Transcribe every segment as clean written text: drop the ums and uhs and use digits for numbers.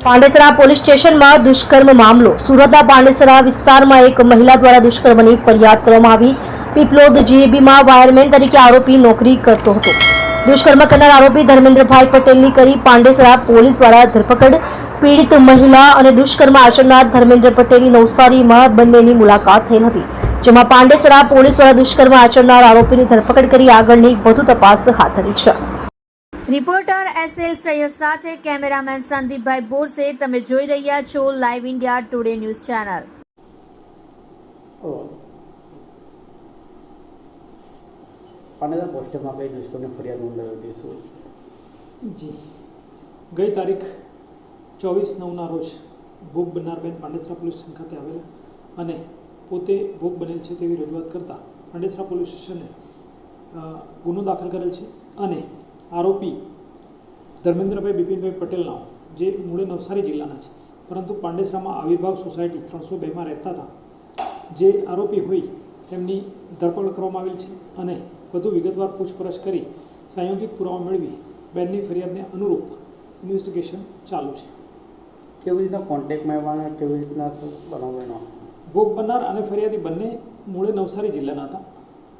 Pandesara police સ્ટેશનમાં દુષ્કર્મ મામલો. સુરતના પાંડેસરા વિસ્તારમાં એક મહિલા દ્વારા દુષ્કર્મની ફરિયાદ કરવામાં આવી. પીપલોદ જીએબીમાં વાયરમેન તરીકે આરોપી નોકરી કરતો હતો. દુષ્કર્મ કરનાર આરોપી ધર્મેન્દ્રભાઈ પટેલની કરી પાંડેસરા પોલીસ દ્વારા ધરપકડ. પીડિત મહિલા અને દુષ્કર્મ આચરનાર ધર્મેન્દ્ર પટેલની નવસારીમાં બંનેની મુલાકાત થઈ હતી, જેમાં પાંડેસરા પોલીસ દ્વારા દુષ્કર્મ આચરનાર આરોપીની ધરપકડ કરી આગળની વધુ તપાસ હાથ ધરી છે. રિપોર્ટર એસએલ સૈયદ સાથે કેમેરામેન સંદીપભાઈ બોરસે. તમે જોઈ રહ્યા છો live India today news channel. Pandesara પોસ્ટમાં કઈ દુષ્કર્મની ફરિયાદ નોંધાવી હતી? જી, ગઈ તારીખ 24/9ના રોજ ભોગ બનનાર બેન પાંડેસરા પોલીસ સ્ટેશન ખાતે આવેલા અને પોતે ભોગ બનેલ છે તેવી રજૂઆત કરતા પાંડેસરા પોલીસ સ્ટેશને ગુનો દાખલ કરેલ છે અને આરોપી ધર્મેન્દ્રભાઈ બિપિનભાઈ પટેલના, જે મૂળે નવસારી જિલ્લાના છે પરંતુ પાંડેસરામાં આવિર્ભાવ સોસાયટી 302માં રહેતા હતા, જે આરોપી હોય તેમની ધરપકડ કરવામાં આવેલ છે અને વધુ વિગતવાર પૂછપરછ કરી સાયોગિક પુરાવા મેળવી બેનની ફરિયાદને અનુરૂપ ઇન્વેસ્ટિગેશન ચાલુ છે. કેવી રીતના કોન્ટેક્ટમાં આવ્યા અને કેવી રીતના બનાવવાનો? ભોગ બનનાર અને ફરિયાદી બંને મૂળે નવસારી જિલ્લાના હતા.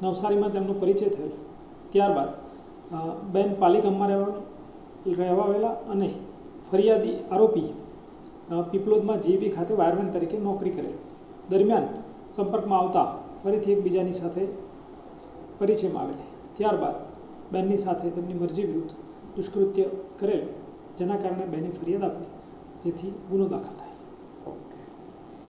નવસારીમાં તેમનો પરિચય થયેલ. ત્યારબાદ બેન પાલિકામાં રહેવા આવેલા અને ફરિયાદી આરોપી પીપલોદમાં જીબી ખાતે વાયરમેન તરીકે નોકરી કરેલ. દરમિયાન સંપર્કમાં આવતા ફરીથી એકબીજાની સાથે પરિચયમાં આવેલ. ત્યારબાદ બેનની સાથે તેમની મરજી વિરુદ્ધ દુષ્કૃત્ય કરેલ, જેના કારણે બેને ફરિયાદ આપી, જેથી ગુનો દાખલ